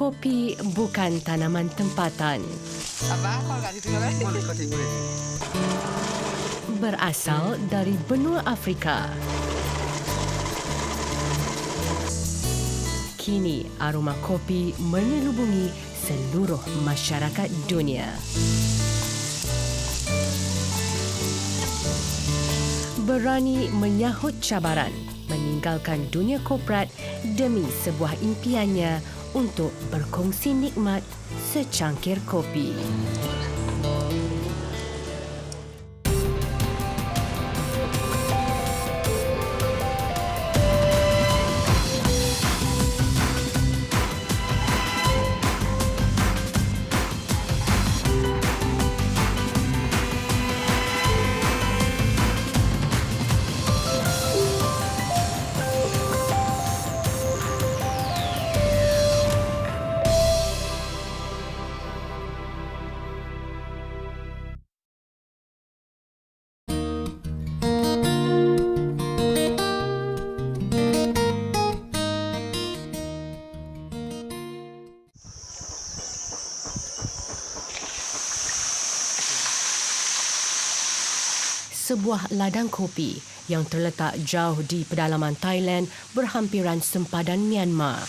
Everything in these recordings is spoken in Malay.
Kopi bukan tanaman tempatan. Abang, kalau kat situ kan? Boleh kau tengok. Berasal dari benua Afrika. Kini aroma kopi menyelubungi seluruh masyarakat dunia. Berani menyahut cabaran, meninggalkan dunia korporat demi sebuah impiannya untuk berkongsi nikmat secangkir kopi. Sebuah ladang kopi yang terletak jauh di pedalaman Thailand berhampiran sempadan Myanmar.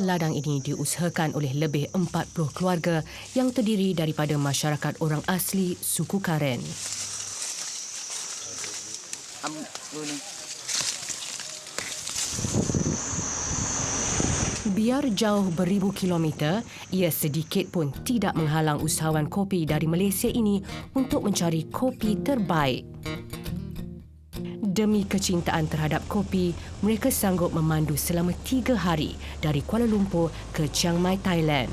Ladang ini diusahakan oleh lebih 40 keluarga yang terdiri daripada masyarakat orang asli suku Karen. Biar jauh beribu kilometer, ia sedikit pun tidak menghalang usahawan kopi dari Malaysia ini untuk mencari kopi terbaik. Demi kecintaan terhadap kopi, mereka sanggup memandu selama 3 hari dari Kuala Lumpur ke Chiang Mai, Thailand.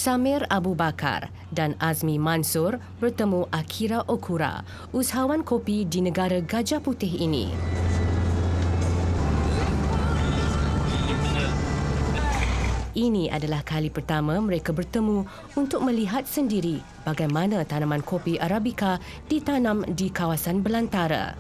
Samir Abu Bakar dan Azmi Mansur bertemu Akira Okura, usahawan kopi di negara Gajah Putih ini. Ini adalah kali pertama mereka bertemu untuk melihat sendiri bagaimana tanaman kopi Arabica ditanam di kawasan belantara.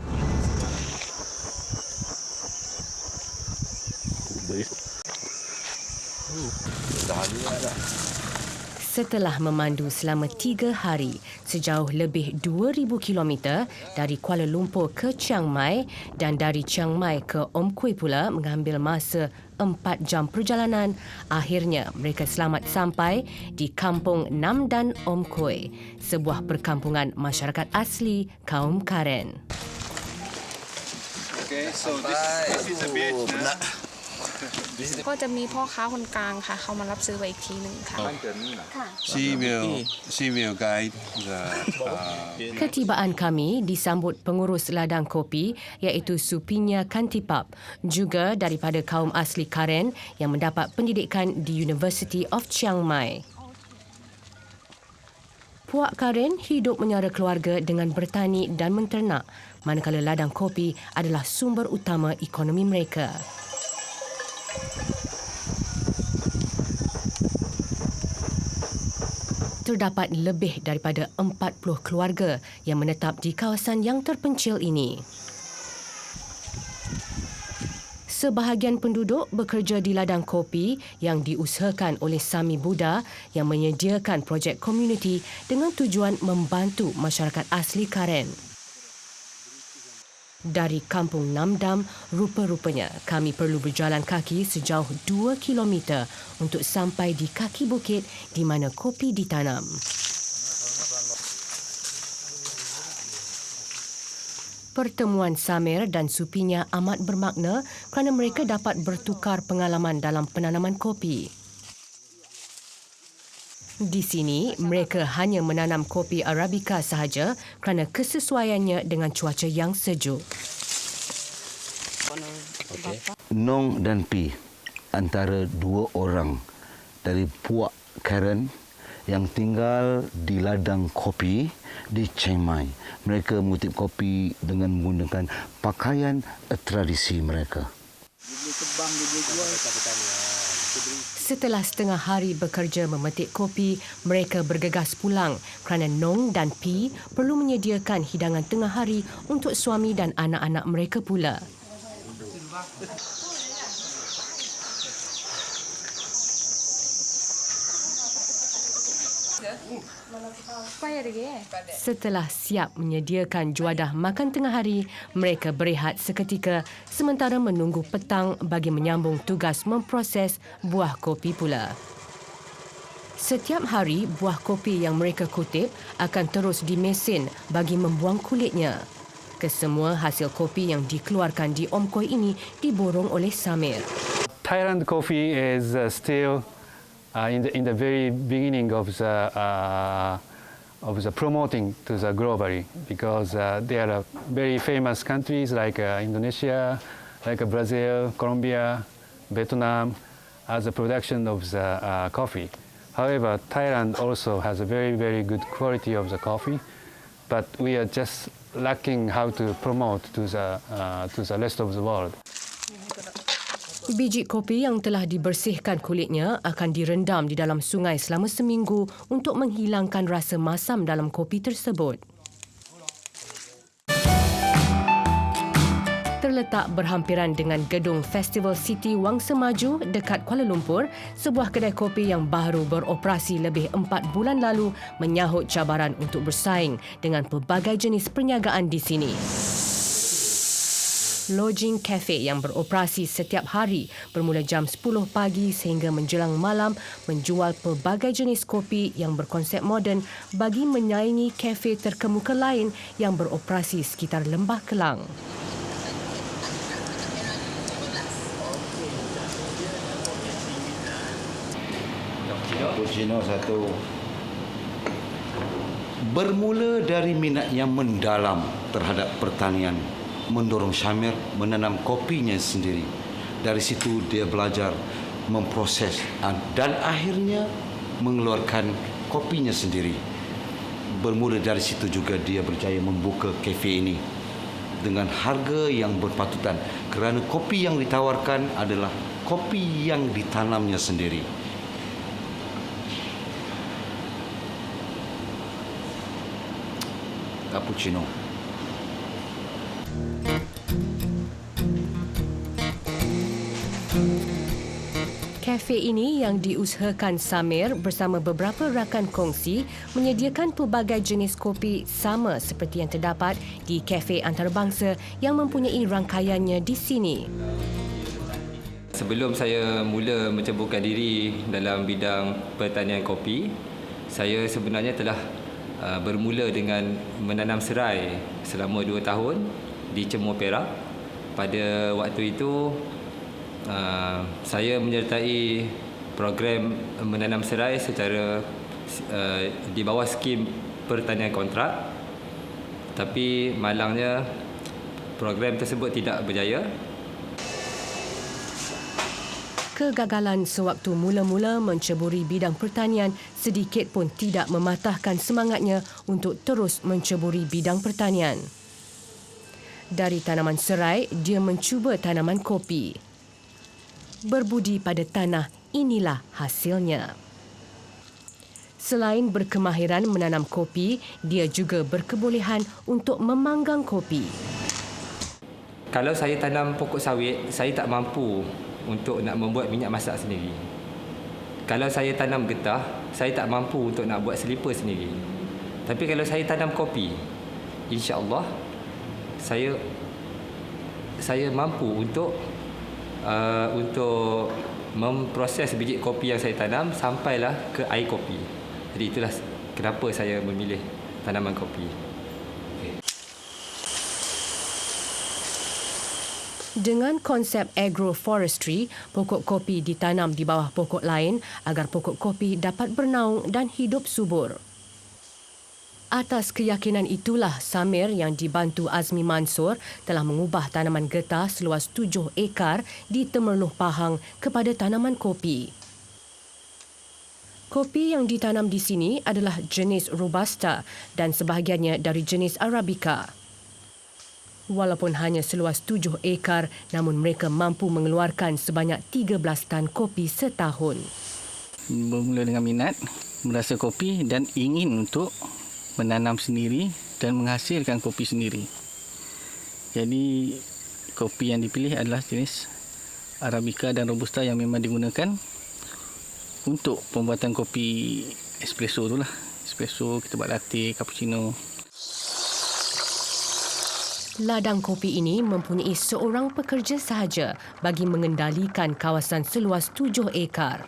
Setelah memandu selama 3 hari sejauh lebih 2,000 kilometer dari Kuala Lumpur ke Chiang Mai dan dari Chiang Mai ke Om Kuih pula mengambil masa 4 jam perjalanan, akhirnya mereka selamat sampai di Kampung Nam Dan Om Kuih, sebuah perkampungan masyarakat asli kaum Karen. Okay, so this is a bit. ก็จะมีพ่อค้าคนกลางค่ะเขามารับซื้อไปอีกทีหนึ่งค่ะ She will guide the Ketibaan kami disambut pengurus ladang kopi iaitu Supinya Kantipap, juga daripada kaum asli Karen yang mendapat pendidikan di University of Chiang Mai. Puak Karen hidup menyara keluarga dengan bertani dan menternak, manakala ladang kopi adalah sumber utama ekonomi mereka. Terdapat lebih daripada 40 keluarga yang menetap di kawasan yang terpencil ini. Sebahagian penduduk bekerja di ladang kopi yang diusahakan oleh Sami Buddha yang menyediakan projek komuniti dengan tujuan membantu masyarakat asli Karen. Dari Kampung Namdam, rupa-rupanya kami perlu berjalan kaki sejauh 2 kilometer untuk sampai di kaki bukit di mana kopi ditanam. Pertemuan Samir dan Supinya amat bermakna kerana mereka dapat bertukar pengalaman dalam penanaman kopi. Di sini, mereka hanya menanam kopi Arabica sahaja kerana kesesuaiannya dengan cuaca yang sejuk. Nong dan Pi antara 2 orang dari puak Karen yang tinggal di ladang kopi di Chiang Mai. Mereka mengutip kopi dengan menggunakan pakaian tradisi mereka. Setelah setengah hari bekerja memetik kopi, mereka bergegas pulang kerana Nong dan Pi perlu menyediakan hidangan tengah hari untuk suami dan anak-anak mereka pula. Setelah siap menyediakan juadah makan tengah hari, mereka berehat seketika sementara menunggu petang bagi menyambung tugas memproses buah kopi pula. Setiap hari, buah kopi yang mereka kutip akan terus dimesin bagi membuang kulitnya. Kesemua hasil kopi yang dikeluarkan di Om Koi ini diborong oleh Samir. Thailand coffee is still in the very beginning of the promoting to the globally, because there are very famous countries like Indonesia, like Brazil, Colombia, Vietnam as a production of the coffee. However, Thailand also has a very, very good quality of the coffee, but we are just lacking how to promote to the rest of the world. Biji kopi yang telah dibersihkan kulitnya akan direndam di dalam sungai selama seminggu untuk menghilangkan rasa masam dalam kopi tersebut. Terletak berhampiran dengan gedung Festival City Wangsa Maju dekat Kuala Lumpur, sebuah kedai kopi yang baru beroperasi lebih 4 bulan lalu menyahut cabaran untuk bersaing dengan pelbagai jenis perniagaan di sini. Lodging Cafe yang beroperasi setiap hari bermula jam 10 pagi sehingga menjelang malam menjual pelbagai jenis kopi yang berkonsep moden bagi menyaingi kafe terkemuka lain yang beroperasi sekitar Lembah Kelang. Cappuccino satu. Bermula dari minat yang mendalam terhadap pertanian, mendorong Samir menanam kopinya sendiri. Dari situ dia belajar memproses dan akhirnya mengeluarkan kopinya sendiri. Bermula dari situ juga dia berjaya membuka kafe ini dengan harga yang berpatutan kerana kopi yang ditawarkan adalah kopi yang ditanamnya sendiri. Cappuccino. Kafe ini yang diusahakan Samir bersama beberapa rakan kongsi menyediakan pelbagai jenis kopi sama seperti yang terdapat di kafe antarabangsa yang mempunyai rangkaiannya di sini. Sebelum saya mula menceburkan diri dalam bidang pertanian kopi, saya sebenarnya telah bermula dengan menanam serai selama 2 tahun di Cemor Perak. Pada waktu itu, saya menyertai program menanam serai secara di bawah skim pertanian kontrak. Tapi malangnya program tersebut tidak berjaya. Kegagalan sewaktu mula-mula menceburi bidang pertanian sedikit pun tidak mematahkan semangatnya untuk terus menceburi bidang pertanian. Dari tanaman serai, dia mencuba tanaman kopi. Berbudi pada tanah, inilah hasilnya. Selain berkemahiran menanam kopi, dia juga berkebolehan untuk memanggang kopi. Kalau saya tanam pokok sawit, saya tak mampu untuk nak membuat minyak masak sendiri. Kalau saya tanam getah, saya tak mampu untuk nak buat selipar sendiri. Tapi kalau saya tanam kopi, insya-Allah saya mampu untuk memproses biji kopi yang saya tanam sampailah ke air kopi. Jadi itulah kenapa saya memilih tanaman kopi. Dengan konsep agroforestry, pokok kopi ditanam di bawah pokok lain agar pokok kopi dapat bernaung dan hidup subur. Atas keyakinan itulah Samir yang dibantu Azmi Mansur telah mengubah tanaman getah seluas 7 ekar di Temerloh Pahang kepada tanaman kopi. Kopi yang ditanam di sini adalah jenis Robusta dan sebahagiannya dari jenis Arabica. Walaupun hanya seluas 7 ekar, namun mereka mampu mengeluarkan sebanyak 13 tan kopi setahun. Bermula dengan minat, merasa kopi dan ingin untuk menanam sendiri dan menghasilkan kopi sendiri. Jadi kopi yang dipilih adalah jenis Arabica dan Robusta yang memang digunakan untuk pembuatan kopi espresso tu lah. Espresso, kita buat latte, cappuccino. Ladang kopi ini mempunyai seorang pekerja sahaja bagi mengendalikan kawasan seluas 7 ekar.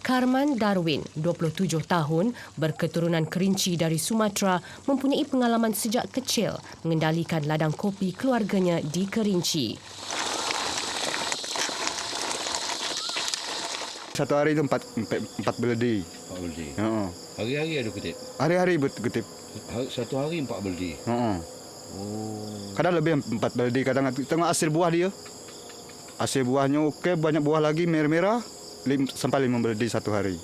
Karman Darwin, 27 tahun, berketurunan Kerinci dari Sumatera, mempunyai pengalaman sejak kecil mengendalikan ladang kopi keluarganya di Kerinci. Satu hari itu empat beledi. 4 beledi. Ya. Hari-hari ada kutip? Hari-hari kutip. Satu hari 4 beledi? Oh. Kadang lebih 4 beledi. Kadang tengok hasil buah dia. Hasil buahnya okey, banyak buah lagi, merah-merah. Sampai 5 beledi satu hari.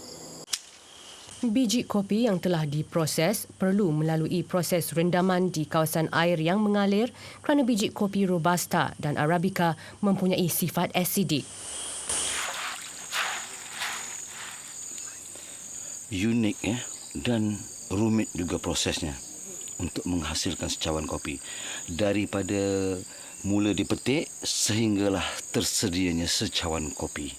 Biji kopi yang telah diproses perlu melalui proses rendaman di kawasan air yang mengalir kerana biji kopi Robusta dan Arabica mempunyai sifat asidik. Unik dan rumit juga prosesnya untuk menghasilkan secawan kopi. Daripada mula dipetik sehinggalah tersedianya secawan kopi.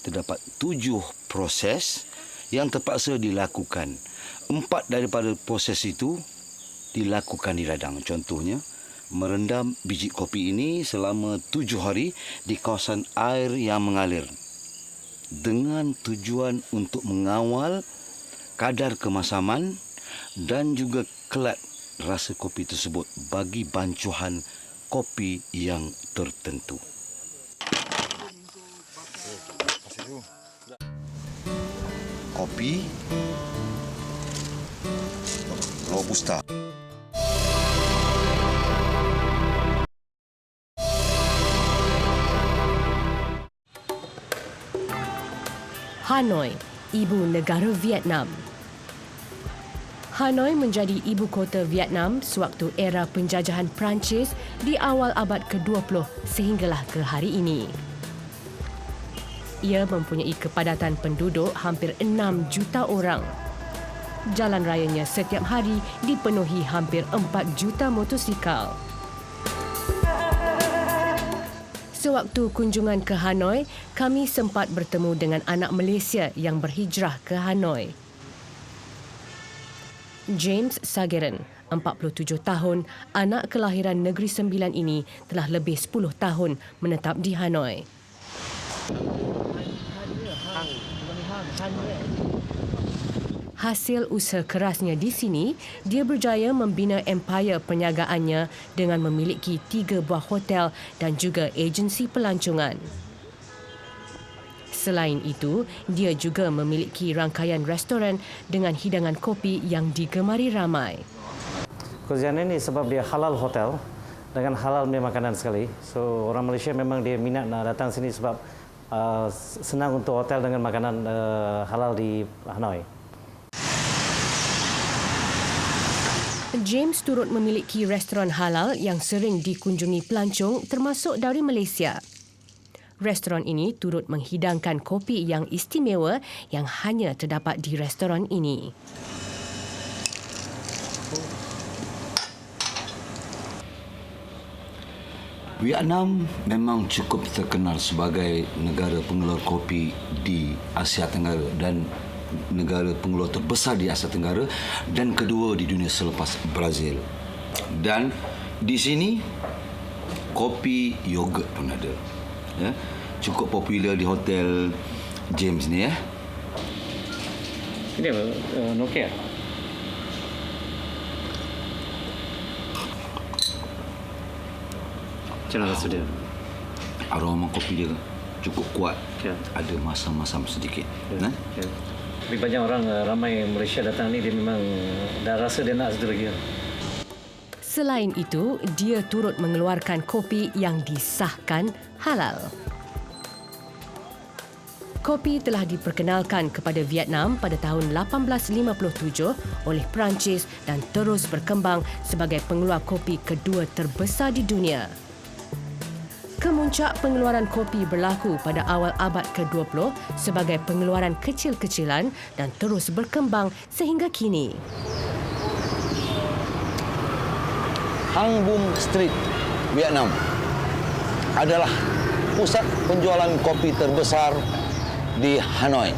Terdapat 7 proses yang terpaksa dilakukan. 4 daripada proses itu dilakukan di ladang. Contohnya, merendam biji kopi ini selama 7 hari di kawasan air yang mengalir dengan tujuan untuk mengawal kadar kemasaman dan juga kelat rasa kopi tersebut bagi bancuhan kopi yang tertentu. Kopi Robusta. Hanoi, ibu negara Vietnam. Hanoi menjadi ibu kota Vietnam sewaktu era penjajahan Perancis di awal abad ke-20 sehinggalah ke hari ini. Ia mempunyai kepadatan penduduk hampir 6 juta orang. Jalan rayanya setiap hari dipenuhi hampir 4 juta motosikal. Sewaktu kunjungan ke Hanoi, kami sempat bertemu dengan anak Malaysia yang berhijrah ke Hanoi. James Sagiran, 47 tahun, anak kelahiran Negeri Sembilan ini telah lebih 10 tahun menetap di Hanoi. Hasil usaha kerasnya di sini, dia berjaya membina empayar perniagaannya dengan memiliki 3 buah hotel dan juga agensi pelancongan. Selain itu, dia juga memiliki rangkaian restoran dengan hidangan kopi yang digemari ramai. Kerjaan ini sebab dia halal hotel dengan halal punya makanan sekali. So orang Malaysia memang dia minat nak datang sini sebab senang untuk hotel dengan makanan halal di Hanoi. James turut memiliki restoran halal yang sering dikunjungi pelancong termasuk dari Malaysia. Restoran ini turut menghidangkan kopi yang istimewa yang hanya terdapat di restoran ini. Vietnam memang cukup terkenal sebagai negara pengeluar kopi di Asia Tenggara dan negara pengeluar terbesar di Asia Tenggara dan kedua di dunia selepas Brazil. Dan di sini kopi yogurt pun ada. Ya, cukup popular di hotel James ni ya. Ini apa? Nokia. Macam mana rasa dia? Aroma kopi dia cukup kuat. Ya. Ada masam-masam sedikit. Ya. Ya. Tapi banyak orang ramai Malaysia datang ni dia memang dah rasa dia nak satu lagi. Selain itu, dia turut mengeluarkan kopi yang disahkan halal. Kopi telah diperkenalkan kepada Vietnam pada tahun 1857 oleh Perancis dan terus berkembang sebagai pengeluar kopi kedua terbesar di dunia. Kemuncak pengeluaran kopi berlaku pada awal abad ke-20 sebagai pengeluaran kecil-kecilan dan terus berkembang sehingga kini. Hang Bum Street, Vietnam adalah pusat penjualan kopi terbesar di Hanoi.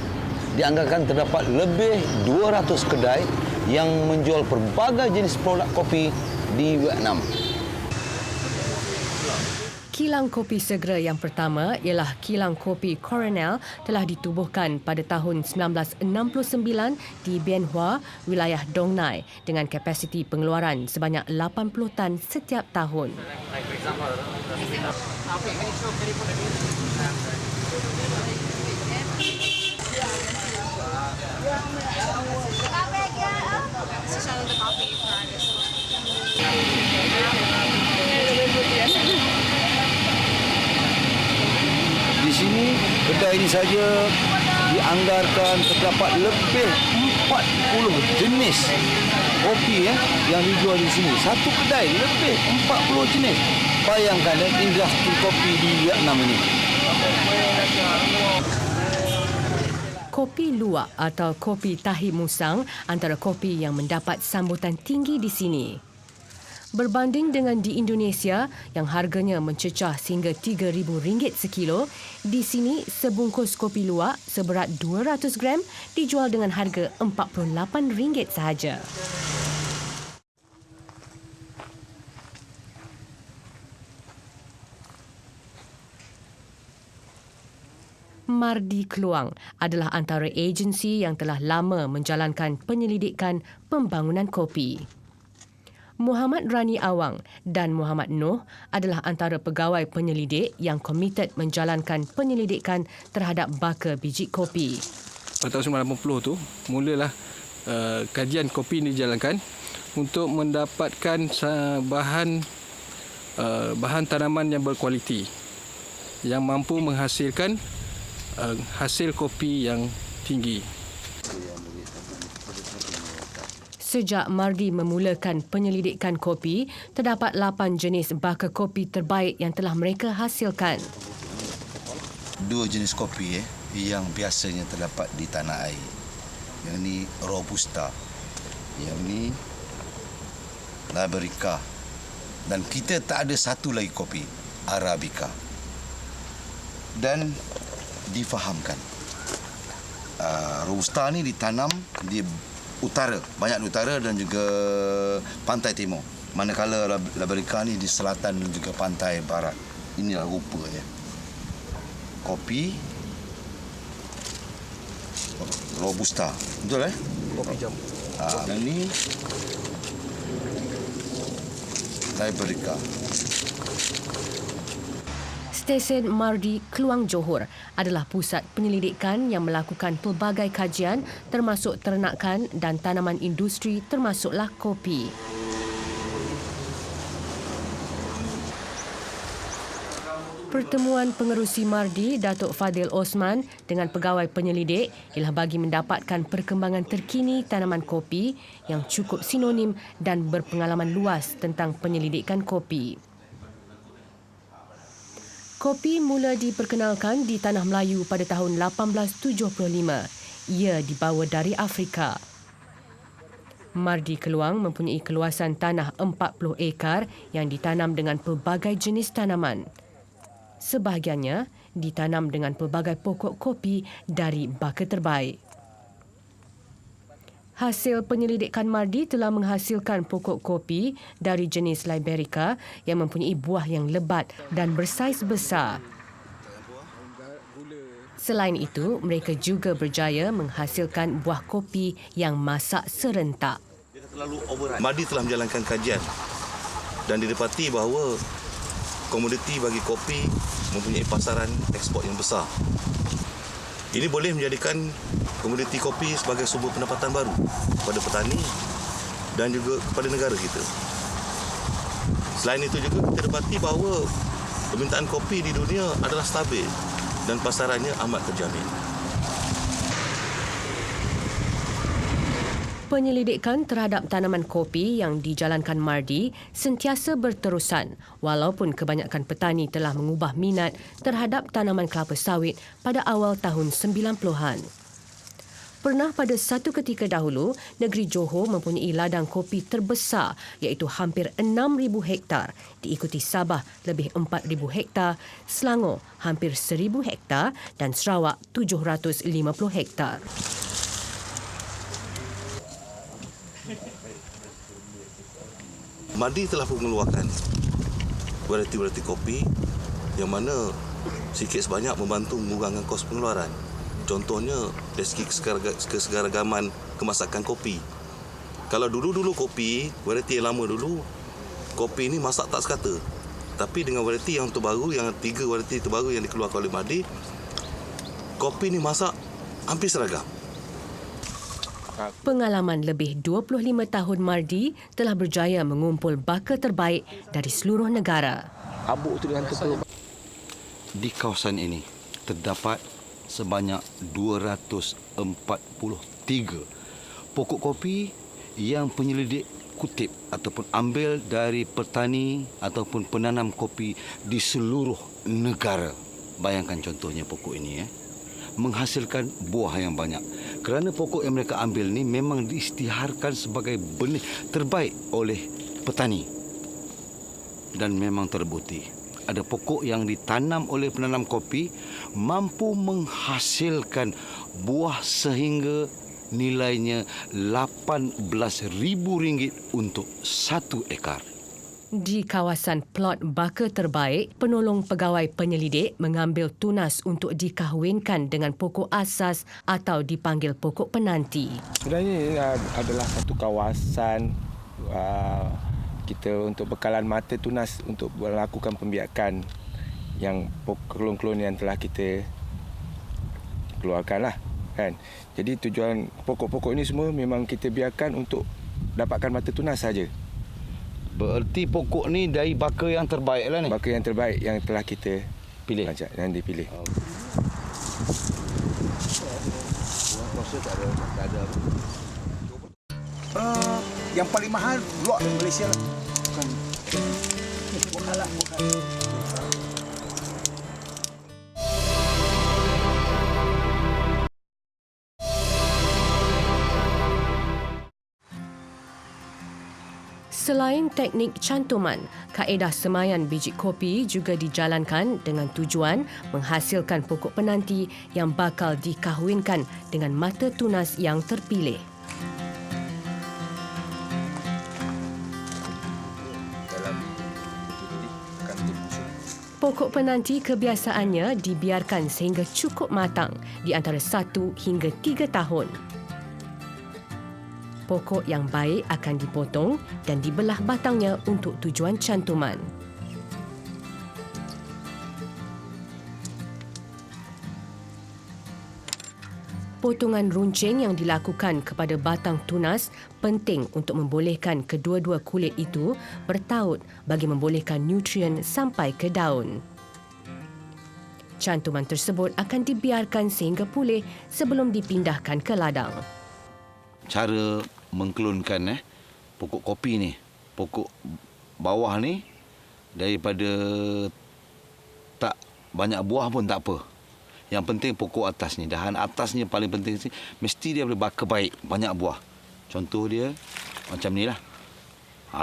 Dianggarkan terdapat lebih 200 kedai yang menjual pelbagai jenis produk kopi di Vietnam. Kilang kopi segera yang pertama ialah Kilang Kopi Coronel telah ditubuhkan pada tahun 1969 di Bien Hoa, wilayah Dong Nai dengan kapasiti pengeluaran sebanyak 80 tan setiap tahun. Di sini, kedai ini saja dianggarkan terdapat lebih 40 jenis kopi yang dijual di sini. Satu kedai lebih 40 jenis. Bayangkan industri kopi di Vietnam ini. Kopi luwak atau kopi tahi musang antara kopi yang mendapat sambutan tinggi di sini. Berbanding dengan di Indonesia yang harganya mencecah sehingga RM3,000 sekilo, di sini sebungkus kopi luwak seberat 200 gram dijual dengan harga RM48 sahaja. Mardi Kluang adalah antara agensi yang telah lama menjalankan penyelidikan pembangunan kopi. Muhammad Rani Awang dan Muhammad Noh adalah antara pegawai penyelidik yang komited menjalankan penyelidikan terhadap baka biji kopi. Pada tahun 1980 tu, mulalah kajian kopi ini dijalankan untuk mendapatkan bahan tanaman yang berkualiti yang mampu menghasilkan hasil kopi yang tinggi. Sejak Mardi memulakan penyelidikan kopi, terdapat 8 jenis baka kopi terbaik yang telah mereka hasilkan. 2 jenis kopi yang biasanya terdapat di tanah air. Yang ini Robusta, yang ini Liberica. Dan kita tak ada satu lagi kopi, Arabica. Dan difahamkan, Robusta ni ditanam di utara, banyak di utara dan juga pantai timur. Manakala Liberica ni di selatan dan juga pantai barat. Inilah rupanya. Kopi Robusta. Betul Kopi jam. Dan ini Liberica. Stesen Mardi Kluang Johor adalah pusat penyelidikan yang melakukan pelbagai kajian termasuk ternakan dan tanaman industri termasuklah kopi. Pertemuan pengerusi Mardi, Datuk Fadil Osman dengan pegawai penyelidik ialah bagi mendapatkan perkembangan terkini tanaman kopi yang cukup sinonim dan berpengalaman luas tentang penyelidikan kopi. Kopi mula diperkenalkan di Tanah Melayu pada tahun 1875. Ia dibawa dari Afrika. Mardi Keluang mempunyai keluasan tanah 40 ekar yang ditanam dengan pelbagai jenis tanaman. Sebahagiannya ditanam dengan pelbagai pokok kopi dari baka terbaik. Hasil penyelidikan Mardi telah menghasilkan pokok kopi dari jenis Liberica yang mempunyai buah yang lebat dan bersaiz besar. Selain itu, mereka juga berjaya menghasilkan buah kopi yang masak serentak. Mardi telah menjalankan kajian dan didapati bahawa komoditi bagi kopi mempunyai pasaran ekspor yang besar. Ini boleh menjadikan komoditi kopi sebagai sumber pendapatan baru kepada petani dan juga kepada negara kita. Selain itu juga kita dapati bahawa permintaan kopi di dunia adalah stabil dan pasarannya amat terjamin. Penyelidikan terhadap tanaman kopi yang dijalankan Mardi sentiasa berterusan walaupun kebanyakan petani telah mengubah minat terhadap tanaman kelapa sawit pada awal tahun 90-an. Pernah pada satu ketika dahulu, negeri Johor mempunyai ladang kopi terbesar iaitu hampir 6,000 hektar, diikuti Sabah lebih 4,000 hektar, Selangor hampir 1,000 hektar dan Sarawak 750 hektar. Mardi telah pun mengeluarkan variti-variti kopi yang mana sikit sebanyak membantu mengurangkan kos pengeluaran. Contohnya dari segi kesegaragaman kemasakan kopi. Kalau dulu-dulu kopi, variti yang lama dulu, kopi ini masak tak sekata. Tapi dengan variti yang terbaru, yang 3 variti terbaru yang dikeluarkan oleh Mardi, kopi ini masak hampir seragam. Pengalaman lebih 25 tahun Mardi telah berjaya mengumpul baka terbaik dari seluruh negara. Abuk tu dengan tepung. Di kawasan ini terdapat sebanyak 243 pokok kopi yang penyelidik kutip ataupun ambil dari petani ataupun penanam kopi di seluruh negara. Bayangkan contohnya pokok ini menghasilkan buah yang banyak. Kerana pokok yang mereka ambil ni memang diisytiharkan sebagai benih terbaik oleh petani. Dan memang terbukti. Ada pokok yang ditanam oleh penanam kopi mampu menghasilkan buah sehingga nilainya RM18,000 untuk 1 ekar. Di kawasan plot baka terbaik, penolong pegawai penyelidik mengambil tunas untuk dikahwinkan dengan pokok asas atau dipanggil pokok penanti. Sebenarnya ini adalah satu kawasan kita untuk bekalan mata tunas untuk melakukan pembiakan yang klon-klon yang telah kita keluarkanlah kan. Jadi tujuan pokok-pokok ini semua memang kita biarkan untuk dapatkan mata tunas saja. Bererti pokok ni dari baka yang terbaik lah ni. Baka yang terbaik yang telah kita pilih yang dipilih. Yang paling mahal luar Malaysia lah. Bukan. Selain teknik cantuman, kaedah semayan biji kopi juga dijalankan dengan tujuan menghasilkan pokok penanti yang bakal dikahwinkan dengan mata tunas yang terpilih. Pokok penanti kebiasaannya dibiarkan sehingga cukup matang di antara 1 hingga 3 tahun. Pokok yang baik akan dipotong dan dibelah batangnya untuk tujuan cantuman. Potongan runcing yang dilakukan kepada batang tunas penting untuk membolehkan kedua-dua kulit itu bertaut bagi membolehkan nutrien sampai ke daun. Cantuman tersebut akan dibiarkan sehingga pulih sebelum dipindahkan ke ladang. Cara mengklonkan pokok kopi ni, pokok bawah ni daripada tak banyak buah pun tak apa. Yang penting pokok atas ni, dahan atas ni paling penting sih, mesti dia boleh baka baik, banyak buah. Contoh dia macam ni lah.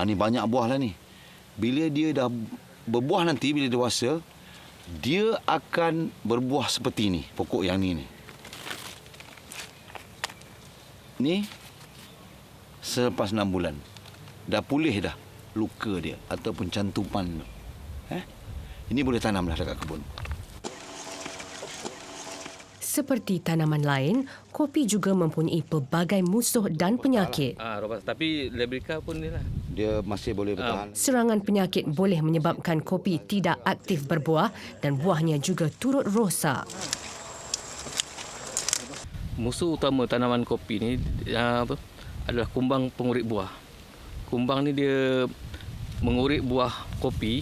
Ni banyak buah lah ni. Bila dia dah berbuah nanti, bila dewasa, dia akan berbuah seperti ni, pokok yang ni. Ni selepas 6 bulan dah pulih dah luka dia ataupun cantuman tu. Ini boleh tanamlah dekat kebun. Seperti tanaman lain, kopi juga mempunyai pelbagai musuh dan penyakit. Tapi Librica pun ni lah. Dia masih boleh bertahan. Serangan penyakit boleh menyebabkan kopi tidak aktif berbuah dan buahnya juga turut rosak. Musuh utama tanaman kopi ni adalah kumbang pengurip buah. Kumbang ni dia mengurip buah kopi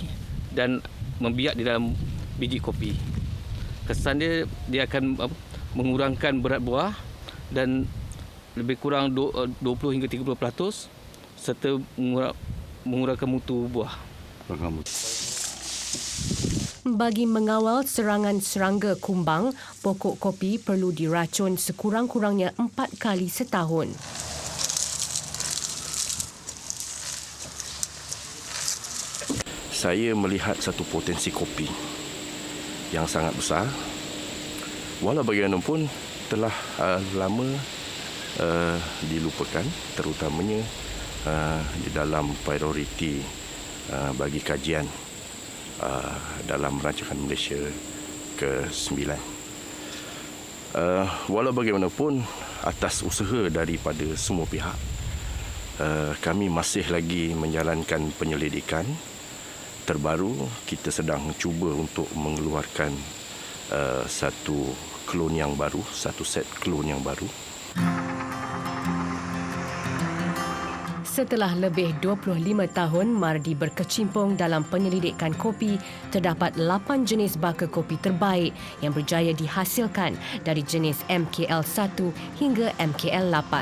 dan membiak di dalam biji kopi. Kesan dia akan mengurangkan berat buah dan lebih kurang 20 hingga 30% serta mengurangkan mutu buah. Bagi mengawal serangan serangga kumbang, pokok kopi perlu diracun sekurang-kurangnya 4 kali setahun. Saya melihat satu potensi kopi yang sangat besar. Walau bagaimanapun telah lama dilupakan, terutamanya di dalam prioriti bagi kajian dalam rancangan Malaysia ke-9. Walau bagaimanapun, atas usaha daripada semua pihak, kami masih lagi menjalankan penyelidikan. Terbaru, kita sedang cuba untuk mengeluarkan satu klon yang baru, satu set klon yang baru. Setelah lebih 25 tahun Mardi berkecimpung dalam penyelidikan kopi, terdapat 8 jenis baka kopi terbaik yang berjaya dihasilkan dari jenis MKL1 hingga MKL8.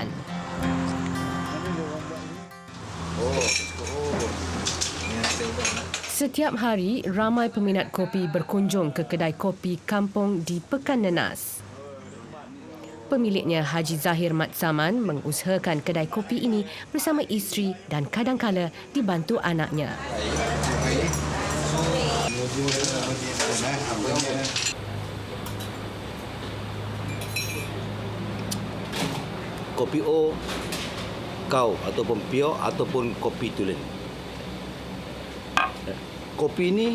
Setiap hari, ramai peminat kopi berkunjung ke kedai kopi kampung di Pekan Nenas. Pemiliknya Haji Zahir Mat Zaman mengusahakan kedai kopi ini bersama isteri dan kadang-kala dibantu anaknya. Kopi O, kau ataupun pio ataupun kopi tulen. Kopi ini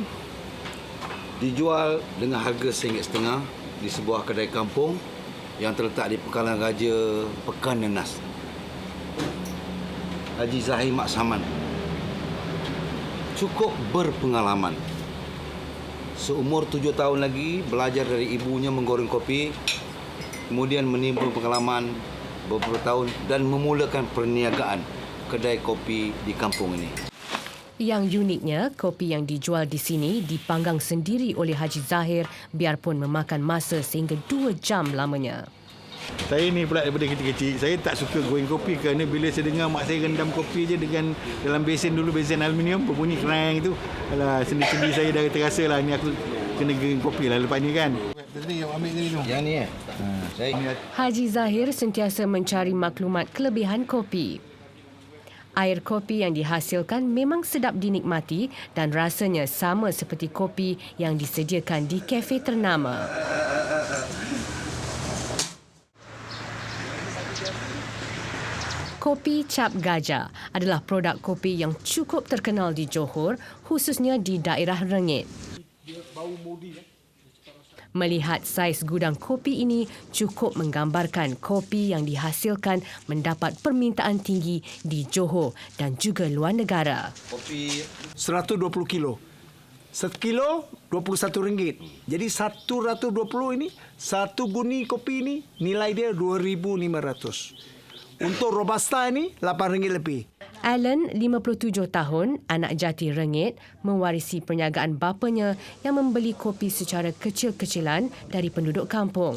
dijual dengan harga RM1.50 di sebuah kedai kampung yang terletak di Pekalan Raja, Pekan Nenas. Haji Zahir Mat Zaman cukup berpengalaman. Seumur 7 tahun lagi belajar dari ibunya menggoreng kopi, kemudian menimbul pengalaman beberapa tahun dan memulakan perniagaan kedai kopi di kampung ini. Yang uniknya, kopi yang dijual di sini dipanggang sendiri oleh Haji Zahir biarpun memakan masa sehingga 2 jam lamanya. Saya ni pula daripada kecil-kecil, saya tak suka goreng kopi kerana bila saya dengar mak saya rendam kopi je dengan dalam besen dulu, besen aluminium, berbunyi kerang itu. Alah, sendi-sendi saya dah terasa lah, ni aku kena goreng kopi lah lepas ni kan. Yang ni Haji Zahir sentiasa mencari maklumat kelebihan kopi. Air kopi yang dihasilkan memang sedap dinikmati dan rasanya sama seperti kopi yang disediakan di kafe ternama. Kopi Cap Gajah adalah produk kopi yang cukup terkenal di Johor, khususnya di daerah Rengit. Melihat saiz gudang kopi ini cukup menggambarkan kopi yang dihasilkan mendapat permintaan tinggi di Johor dan juga luar negara. Kopi 120 kilo. 1 kilo RM21. Jadi 120 ini, satu guni kopi ini nilai dia RM2,500. Untuk Robusta ini RM8 lebih. Alan, 57 tahun, anak jati Rengit, mewarisi perniagaan bapanya yang membeli kopi secara kecil-kecilan dari penduduk kampung.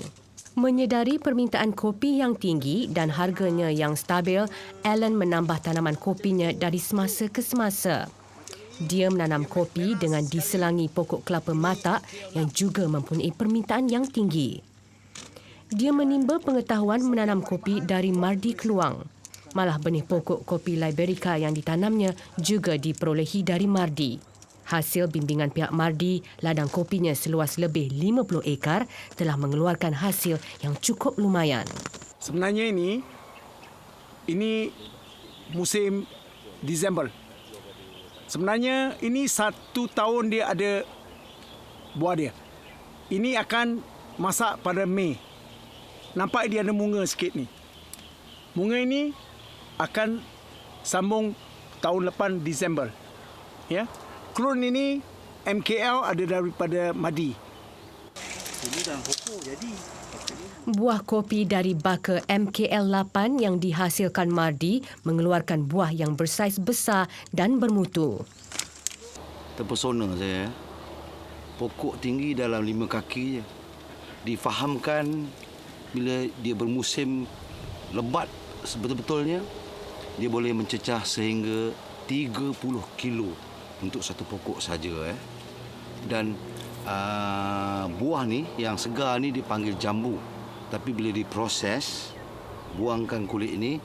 Menyedari permintaan kopi yang tinggi dan harganya yang stabil, Alan menambah tanaman kopinya dari semasa ke semasa. Dia menanam kopi dengan diselangi pokok kelapa matak yang juga mempunyai permintaan yang tinggi. Dia menimba pengetahuan menanam kopi dari Mardi Keluang. Malah benih pokok kopi Liberica yang ditanamnya juga diperolehi dari Mardi. Hasil bimbingan pihak Mardi, ladang kopinya seluas lebih 50 ekar telah mengeluarkan hasil yang cukup lumayan. Sebenarnya ini musim Disember. Sebenarnya ini 1 tahun dia ada buah dia. Ini akan masak pada Mei. Nampak dia ada bunga sikit ni. Bunga ini akan sambung tahun lepas Disember. Ya. Klon ini MKL ada daripada Madi. Ini dalam pokok jadi. Buah kopi dari baka MKL8 yang dihasilkan Mardi mengeluarkan buah yang bersaiz besar dan bermutu. Terpesona saya. Pokok tinggi dalam 5 kaki je. Difahamkan bila dia bermusim lebat sebetul-betulnya dia boleh mencecah sehingga 30 kilo untuk satu pokok saja. Dan buah ni yang segar ni dipanggil jambu. Tapi bila diproses, buangkan kulit ini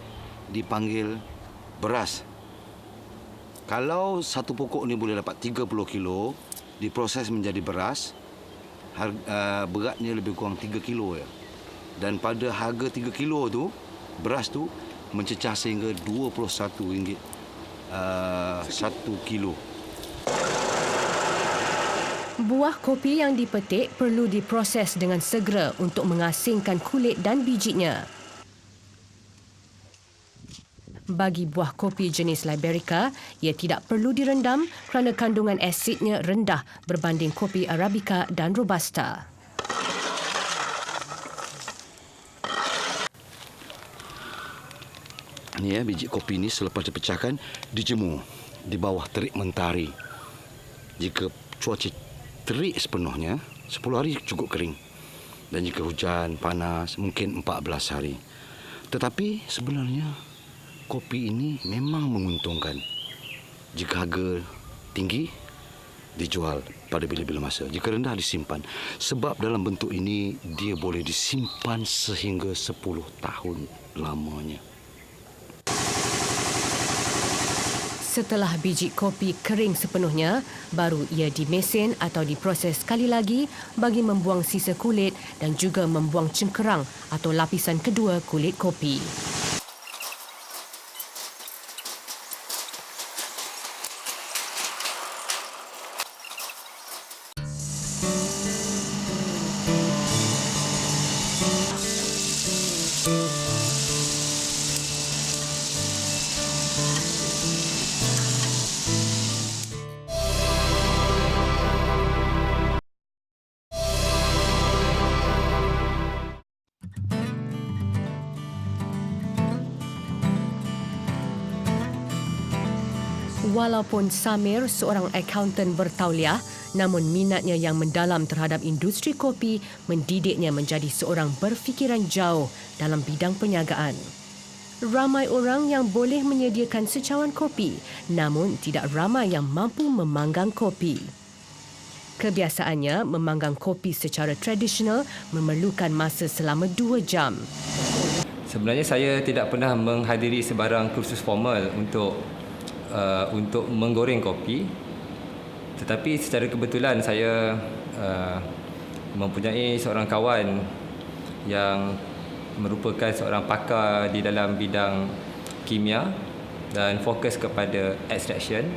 dipanggil beras. Kalau satu pokok ni boleh dapat 30 kilo, diproses menjadi beras, beratnya lebih kurang 3 kilo ya. Dan pada harga 3 kilo tu, beras tu mencecah sehingga RM21 1 kilo. Buah kopi yang dipetik perlu diproses dengan segera untuk mengasingkan kulit dan bijinya. Bagi buah kopi jenis Liberica, ia tidak perlu direndam kerana kandungan asidnya rendah berbanding kopi Arabica dan Robusta. Ni biji kopi ni selepas dipecahkan, dijemur di bawah terik mentari. Jika cuaca terik sepenuhnya, 10 hari cukup kering. Dan jika hujan, panas, mungkin 14 hari. Tetapi sebenarnya kopi ini memang menguntungkan. Jika harga tinggi, dijual pada bila-bila masa. Jika rendah, disimpan. Sebab dalam bentuk ini, dia boleh disimpan sehingga 10 tahun lamanya. Setelah biji kopi kering sepenuhnya, baru ia dimesin atau diproses sekali lagi bagi membuang sisa kulit dan juga membuang cengkerang atau lapisan kedua kulit kopi. Walaupun Samir seorang akauntan bertauliah, namun minatnya yang mendalam terhadap industri kopi mendidiknya menjadi seorang berfikiran jauh dalam bidang perniagaan. Ramai orang yang boleh menyediakan secawan kopi, namun tidak ramai yang mampu memanggang kopi. Kebiasaannya, memanggang kopi secara tradisional memerlukan masa selama 2 jam. Sebenarnya saya tidak pernah menghadiri sebarang kursus formal untuk menggoreng kopi, tetapi secara kebetulan saya mempunyai seorang kawan yang merupakan seorang pakar di dalam bidang kimia dan fokus kepada extraction,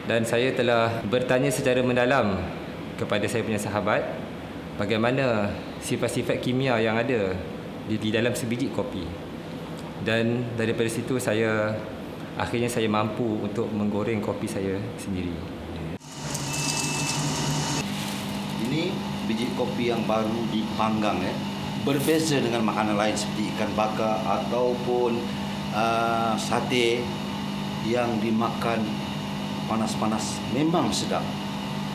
dan saya telah bertanya secara mendalam kepada saya punya sahabat bagaimana sifat-sifat kimia yang ada di dalam sebiji kopi, dan daripada situ akhirnya saya mampu untuk menggoreng kopi saya sendiri. Ini biji kopi yang baru dipanggang. Berbeza dengan makanan lain seperti ikan bakar ataupun sate yang dimakan panas-panas. Memang sedap.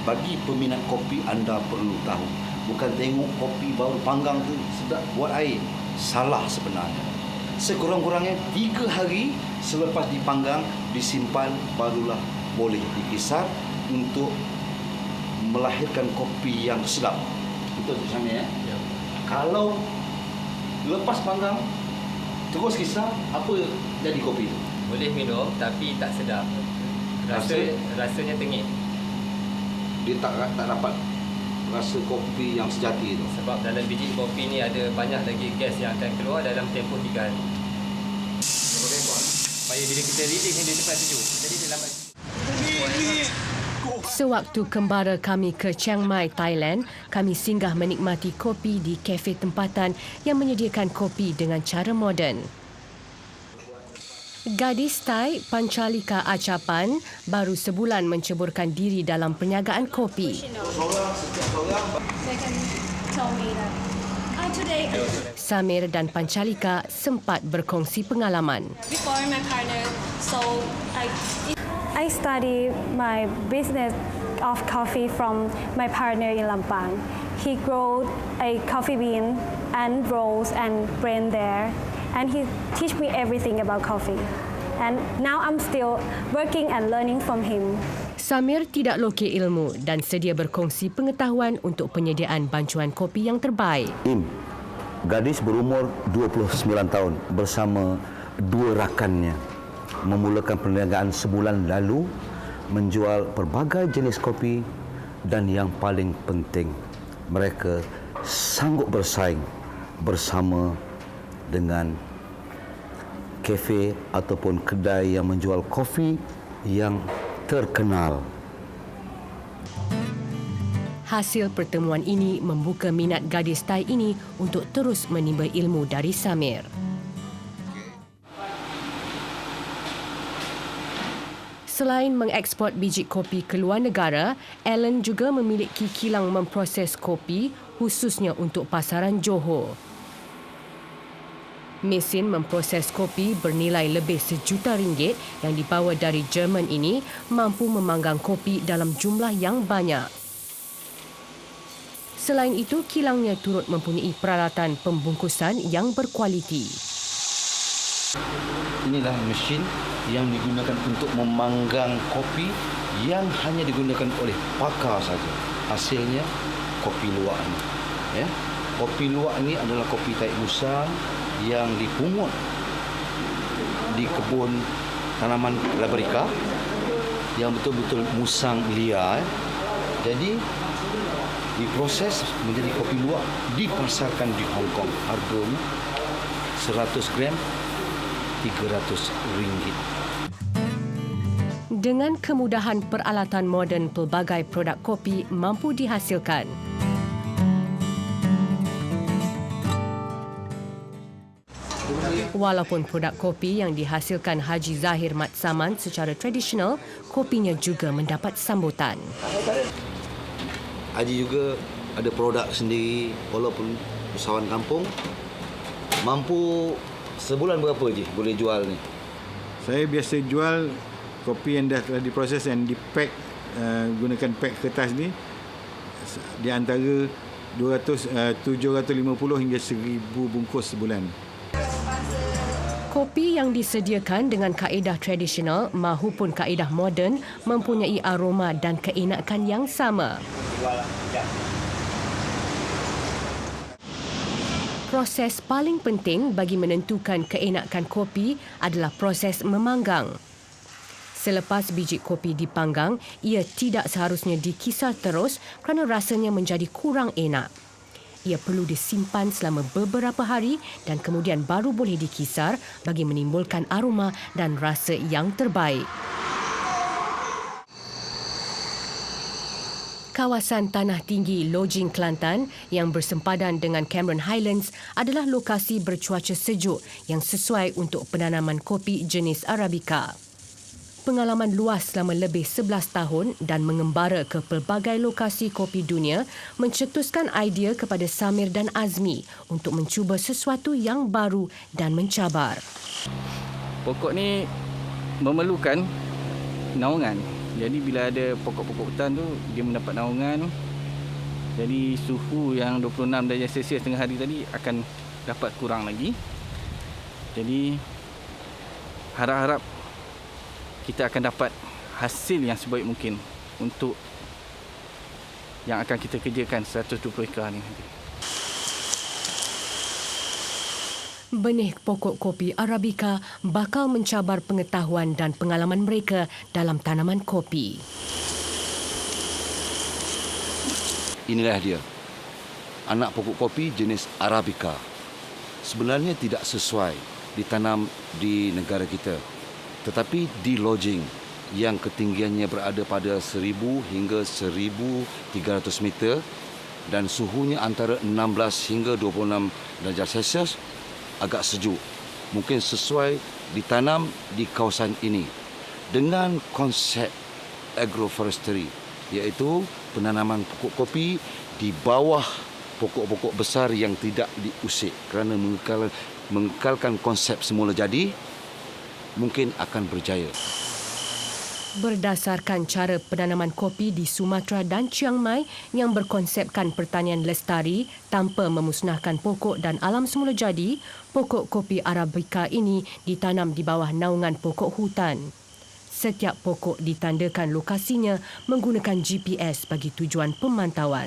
Bagi peminat kopi, anda perlu tahu. Bukan tengok kopi baru panggang tu sedap buat air. Salah sebenarnya. Sekurang-kurangnya 3 hari selepas dipanggang, disimpan, barulah boleh dipisah untuk melahirkan kopi yang sedap. Betul tak Syamil? Ya. Kalau lepas panggang, terus kisar, apa jadi kopi itu? Boleh minum tapi tak sedap. Rasanya tengik. Dia tak dapat rasa kopi yang sejati itu. Sebab dalam biji kopi ni ada banyak lagi gas yang akan keluar dalam tempoh 3 hari. Supaya bila kita reading ni dia cepat sejuk. Jadi dia lambat. Sewaktu kembara kami ke Chiang Mai, Thailand, kami singgah menikmati kopi di kafe tempatan yang menyediakan kopi dengan cara moden. Gadis Thai Panchalika Achapan baru sebulan menceburkan diri dalam perniagaan kopi. Samir dan Panchalika sempat berkongsi pengalaman. Before my partner, I study my business of coffee from my partner in Lampang. He grew a coffee bean and roast and brand there. and he teach me everything about coffee. And now I'm still working and learning from him. Samir tidak lokek ilmu dan sedia berkongsi pengetahuan untuk penyediaan bancuan kopi yang terbaik. Im, gadis berumur 29 tahun bersama dua rakannya memulakan perniagaan sebulan lalu menjual pelbagai jenis kopi dan yang paling penting, mereka sanggup bersaing bersama dengan kafe ataupun kedai yang menjual kopi yang terkenal. Hasil pertemuan ini membuka minat gadis Thai ini untuk terus menimba ilmu dari Samir. Selain mengeksport biji kopi ke luar negara, Alan juga memiliki kilang memproses kopi khususnya untuk pasaran Johor. Mesin memproses kopi bernilai lebih RM1 juta yang dibawa dari Jerman ini mampu memanggang kopi dalam jumlah yang banyak. Selain itu, kilangnya turut mempunyai peralatan pembungkusan yang berkualiti. Inilah mesin yang digunakan untuk memanggang kopi yang hanya digunakan oleh pakar saja. Hasilnya kopi luwak ini. Ya. Kopi luwak ini adalah kopi Taik Musang yang dipungut di kebun tanaman labrika yang betul-betul musang liar. Jadi diproses menjadi kopi luwak, dipasarkan di Hong Kong. Harganya 100 gram RM300. Dengan kemudahan peralatan moden, pelbagai produk kopi mampu dihasilkan. Walaupun produk kopi yang dihasilkan Haji Zahir Mat Saman secara tradisional, kopinya juga mendapat sambutan. Haji juga ada produk sendiri walaupun usahawan kampung. Mampu sebulan berapa je boleh jual ni? Saya biasa jual kopi yang dah telah diproses dan dipack, gunakan pack kertas ni di antara 750 hingga 1000 bungkus sebulan. Kopi yang disediakan dengan kaedah tradisional mahupun kaedah moden mempunyai aroma dan keenakan yang sama. Proses paling penting bagi menentukan keenakan kopi adalah proses memanggang. Selepas biji kopi dipanggang, ia tidak seharusnya dikisar terus kerana rasanya menjadi kurang enak. Ia perlu disimpan selama beberapa hari dan kemudian baru boleh dikisar bagi menimbulkan aroma dan rasa yang terbaik. Kawasan tanah tinggi Lojing Kelantan yang bersempadan dengan Cameron Highlands adalah lokasi bercuaca sejuk yang sesuai untuk penanaman kopi jenis Arabica. Pengalaman luas selama lebih 11 tahun dan mengembara ke pelbagai lokasi kopi dunia mencetuskan idea kepada Samir dan Azmi untuk mencuba sesuatu yang baru dan mencabar. Pokok ni memerlukan naungan. Jadi bila ada pokok-pokok hutan tu, dia mendapat naungan. Jadi suhu yang 26 darjah Celsius tengah hari tadi akan dapat kurang lagi. Jadi harap-harap kita akan dapat hasil yang sebaik mungkin untuk yang akan kita kerjakan 120 ekar ni nanti. Benih pokok kopi Arabica bakal mencabar pengetahuan dan pengalaman mereka dalam tanaman kopi. Inilah dia. Anak pokok kopi jenis Arabica. Sebenarnya tidak sesuai ditanam di negara kita. Tetapi di Lojing yang ketinggiannya berada pada 1000 hingga 1300 meter dan suhunya antara 16 hingga 26 darjah Celsius, agak sejuk. Mungkin sesuai ditanam di kawasan ini dengan konsep agroforestry, iaitu penanaman pokok kopi di bawah pokok-pokok besar yang tidak diusik kerana mengekalkan konsep semula jadi, mungkin akan berjaya. Berdasarkan cara penanaman kopi di Sumatera dan Chiang Mai yang berkonsepkan pertanian lestari tanpa memusnahkan pokok dan alam semula jadi, pokok kopi Arabica ini ditanam di bawah naungan pokok hutan. Setiap pokok ditandakan lokasinya menggunakan GPS bagi tujuan pemantauan.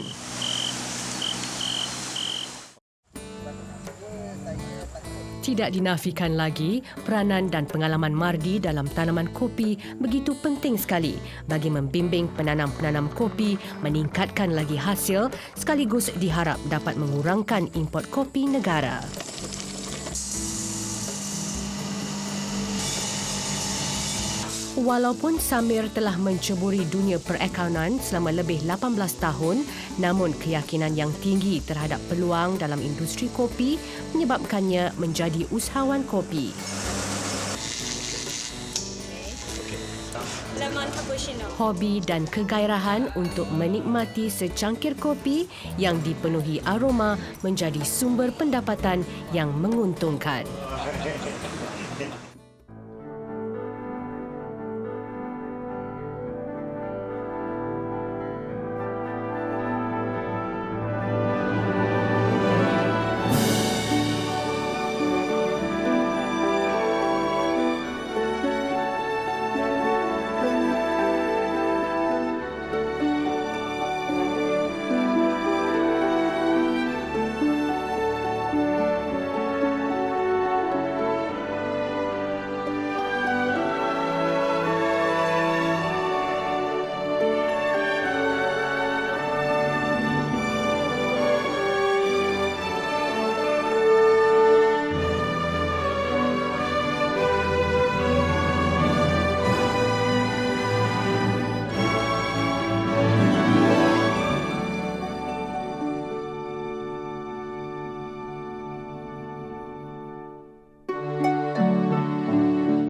Tidak dinafikan lagi, peranan dan pengalaman Mardi dalam tanaman kopi begitu penting sekali bagi membimbing penanam-penanam kopi meningkatkan lagi hasil sekaligus diharap dapat mengurangkan import kopi negara. Walaupun Samir telah menceburi dunia perakaunan selama lebih 18 tahun, namun keyakinan yang tinggi terhadap peluang dalam industri kopi menyebabkannya menjadi usahawan kopi. Lemon cappuccino. Hobi dan kegairahan untuk menikmati secangkir kopi yang dipenuhi aroma menjadi sumber pendapatan yang menguntungkan.